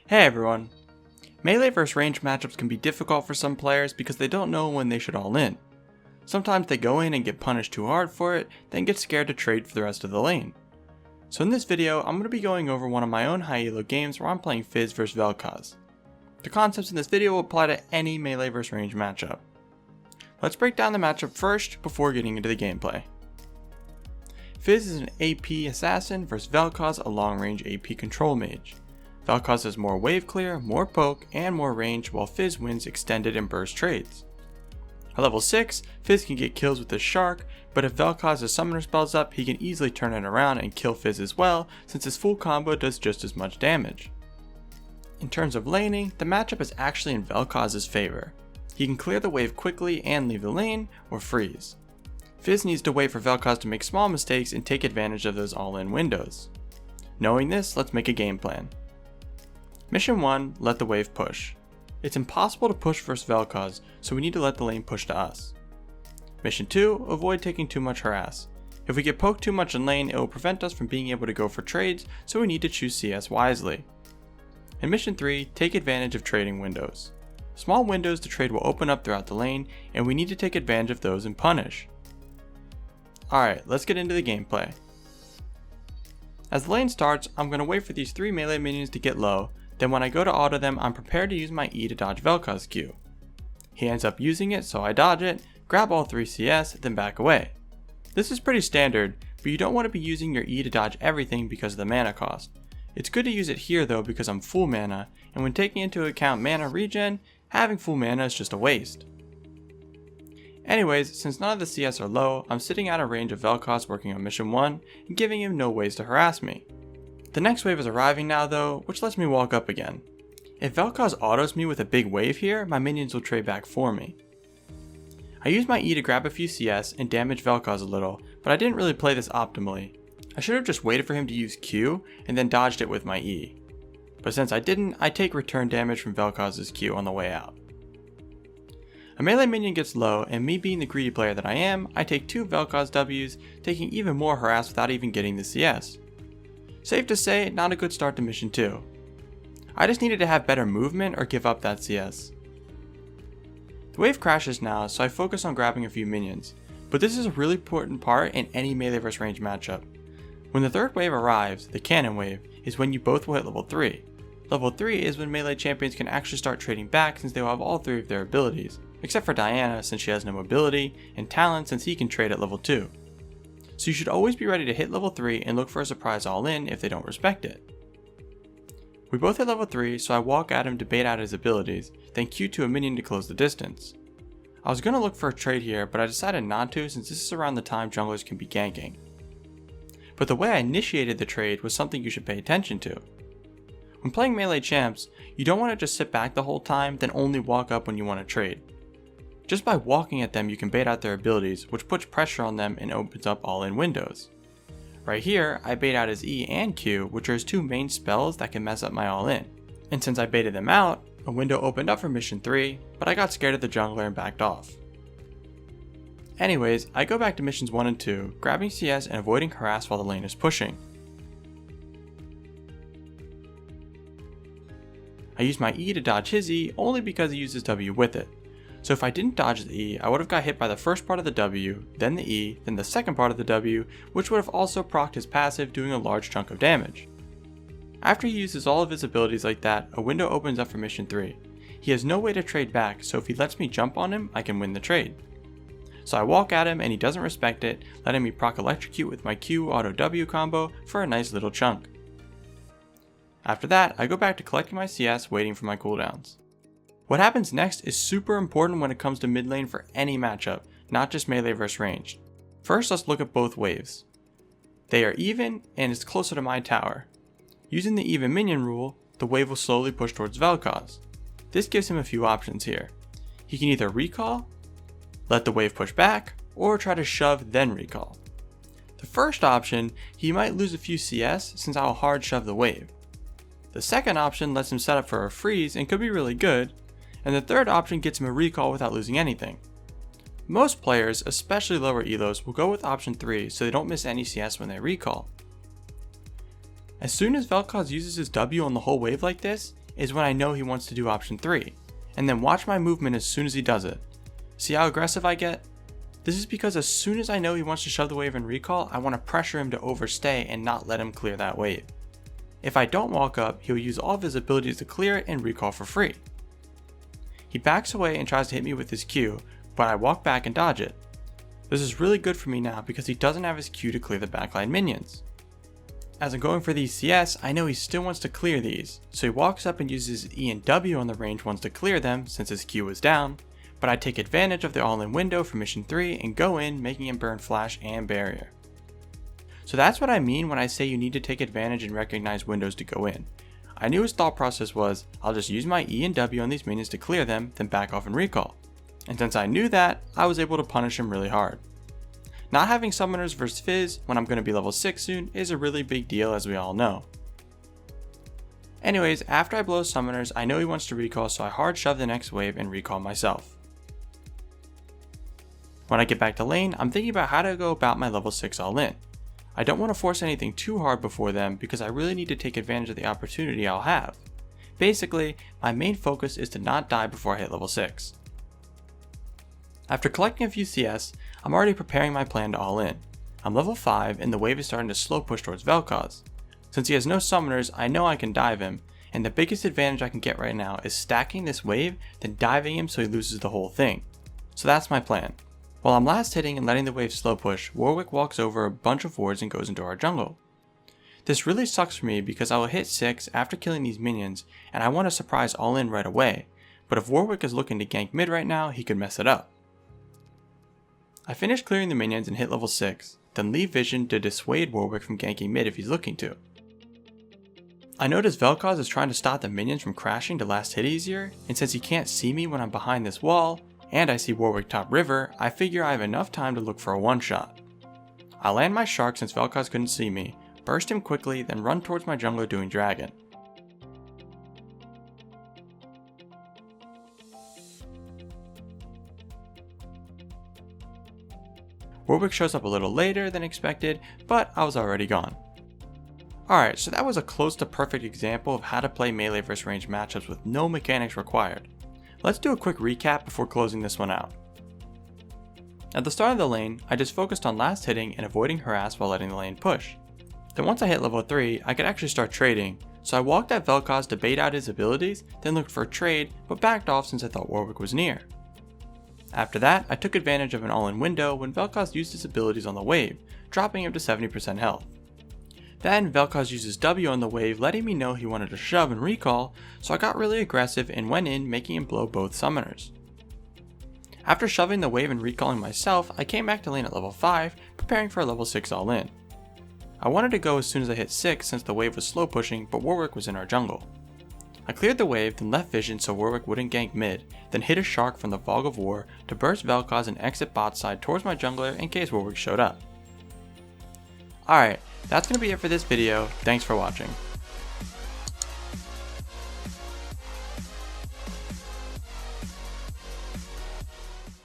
Hey everyone! Melee vs range matchups can be difficult for some players because they don't know when they should all in. Sometimes they go in and get punished too hard for it, then get scared to trade for the rest of the lane. So in this video, I'm going to be going over one of my own high elo games where I'm playing Fizz vs vel'koz. The concepts in this video will apply to any melee vs range matchup. Let's break down the matchup first before getting into the gameplay. Fizz is an AP assassin versus vel'koz, a long range AP control mage. vel'koz has more wave clear, more poke, and more range, while Fizz wins extended and burst trades. At level 6, Fizz can get kills with his shark, but if vel'koz's summoner spells up, he can easily turn it around and kill Fizz as well, since his full combo does just as much damage. In terms of laning, the matchup is actually in vel'koz's favor. He can clear the wave quickly and leave the lane, or freeze. Fizz needs to wait for vel'koz to make small mistakes and take advantage of those all-in windows. Knowing this, let's make a game plan. Mission 1, let the wave push. It's impossible to push versus vel'koz, so we need to let the lane push to us. Mission 2, avoid taking too much harass. If we get poked too much in lane, it will prevent us from being able to go for trades, so we need to choose CS wisely. In Mission 3, take advantage of trading windows. Small windows to trade will open up throughout the lane, and we need to take advantage of those and punish. Alright, let's get into the gameplay. As the lane starts, I'm going to wait for these 3 melee minions to get low, then when I go to auto them, I'm prepared to use my E to dodge vel'koz Q. He ends up using it, so I dodge it, grab all 3 CS, then back away. This is pretty standard, but you don't want to be using your E to dodge everything because of the mana cost. It's good to use it here though because I'm full mana, and when taking into account mana regen, having full mana is just a waste. Anyways, since none of the CS are low, I'm sitting out of range of vel'koz working on mission 1, and giving him no ways to harass me. The next wave is arriving now though, which lets me walk up again. If vel'koz autos me with a big wave here, my minions will trade back for me. I use my E to grab a few CS and damage vel'koz a little, but I didn't really play this optimally. I should have just waited for him to use Q and then dodged it with my E. But since I didn't, I take return damage from vel'koz's Q on the way out. A melee minion gets low, and me being the greedy player that I am, I take 2 vel'koz Ws, taking even more harass without even getting the CS. Safe to say, not a good start to mission 2. I just needed to have better movement or give up that CS. The wave crashes now, so I focus on grabbing a few minions, but this is a really important part in any melee vs range matchup. When the third wave arrives, the cannon wave, is when you both will hit level 3. Level 3 is when melee champions can actually start trading back since they will have all 3 of their abilities, except for Diana since she has no mobility, and Talon since he can trade at level 2. So you should always be ready to hit level 3 and look for a surprise all in if they don't respect it. We both hit level 3, so I walk at him to bait out his abilities, then Q to a minion to close the distance. I was going to look for a trade here, but I decided not to since this is around the time junglers can be ganking. But the way I initiated the trade was something you should pay attention to. When playing melee champs, you don't want to just sit back the whole time then only walk up when you want to trade. Just by walking at them you can bait out their abilities, which puts pressure on them and opens up all-in windows. Right here, I bait out his E and Q, which are his 2 main spells that can mess up my all-in. And since I baited them out, a window opened up for mission 3, but I got scared of the jungler and backed off. Anyways, I go back to missions 1 and 2, grabbing CS and avoiding harass while the lane is pushing. I use my E to dodge his E only because he uses W with it. So if I didn't dodge the E, I would have got hit by the first part of the W, then the E, then the second part of the W, which would have also procced his passive, doing a large chunk of damage. After he uses all of his abilities like that, a window opens up for mission 3. He has no way to trade back, so if he lets me jump on him, I can win the trade. So I walk at him and he doesn't respect it, letting me proc electrocute with my Q auto W combo for a nice little chunk. After that, I go back to collecting my CS, waiting for my cooldowns. What happens next is super important when it comes to mid lane for any matchup, not just melee vs ranged. First, let's look at both waves. They are even, and it's closer to my tower. Using the even minion rule, the wave will slowly push towards vel'koz. This gives him a few options here. He can either recall, let the wave push back, or try to shove then recall. The first option, he might lose a few CS since I'll hard shove the wave. The second option lets him set up for a freeze and could be really good, and the third option gets him a recall without losing anything. Most players, especially lower elos, will go with option 3 so they don't miss any CS when they recall. As soon as vel'koz uses his W on the whole wave like this, is when I know he wants to do option 3, and then watch my movement as soon as he does it. See how aggressive I get? This is because as soon as I know he wants to shove the wave and recall, I want to pressure him to overstay and not let him clear that wave. If I don't walk up, he'll use all of his abilities to clear it and recall for free. He backs away and tries to hit me with his Q, but I walk back and dodge it. This is really good for me now because he doesn't have his Q to clear the backline minions. As I'm going for these CS, I know he still wants to clear these, so he walks up and uses E and W on the range ones to clear them since his Q was down, but I take advantage of the all-in window for mission 3 and go in, making him burn flash and barrier. So that's what I mean when I say you need to take advantage and recognize windows to go in. I knew his thought process was, I'll just use my E and W on these minions to clear them, then back off and recall. And since I knew that, I was able to punish him really hard. Not having summoners versus Fizz when I'm going to be level 6 soon is a really big deal, as we all know. Anyways, after I blow summoners, I know he wants to recall, so I hard shove the next wave and recall myself. When I get back to lane, I'm thinking about how to go about my level 6 all in. I don't want to force anything too hard before them because I really need to take advantage of the opportunity I'll have. Basically, my main focus is to not die before I hit level 6. After collecting a few CS, I'm already preparing my plan to all in. I'm level 5 and the wave is starting to slow push towards vel'koz. Since he has no summoners, I know I can dive him, and the biggest advantage I can get right now is stacking this wave, then diving him so he loses the whole thing. So that's my plan. While I'm last hitting and letting the wave slow push, Warwick walks over a bunch of wards and goes into our jungle. This really sucks for me because I will hit 6 after killing these minions and I want to surprise all in right away, but if Warwick is looking to gank mid right now, he could mess it up. I finish clearing the minions and hit level 6, then leave vision to dissuade Warwick from ganking mid if he's looking to. I notice vel'koz is trying to stop the minions from crashing to last hit easier, and since he can't see me when I'm behind this wall, and I see Warwick top river, I figure I have enough time to look for a one-shot. I land my shark since vel'koz couldn't see me, burst him quickly, then run towards my jungler doing dragon. Warwick shows up a little later than expected, but I was already gone. Alright, so that was a close to perfect example of how to play melee vs range matchups with no mechanics required. Let's do a quick recap before closing this one out. At the start of the lane, I just focused on last hitting and avoiding harass while letting the lane push. Then once I hit level 3, I could actually start trading, so I walked at vel'koz to bait out his abilities, then looked for a trade, but backed off since I thought Warwick was near. After that, I took advantage of an all-in window when vel'koz used his abilities on the wave, dropping him to 70% health. Then vel'koz uses W on the wave, letting me know he wanted to shove and recall, so I got really aggressive and went in, making him blow both summoners. After shoving the wave and recalling myself, I came back to lane at level 5, preparing for a level 6 all in. I wanted to go as soon as I hit 6 since the wave was slow pushing, but Warwick was in our jungle. I cleared the wave, then left vision so Warwick wouldn't gank mid, then hit a shark from the Fog of War to burst vel'koz and exit bot side towards my jungler in case Warwick showed up. Alright, that's going to be it for this video, thanks for watching.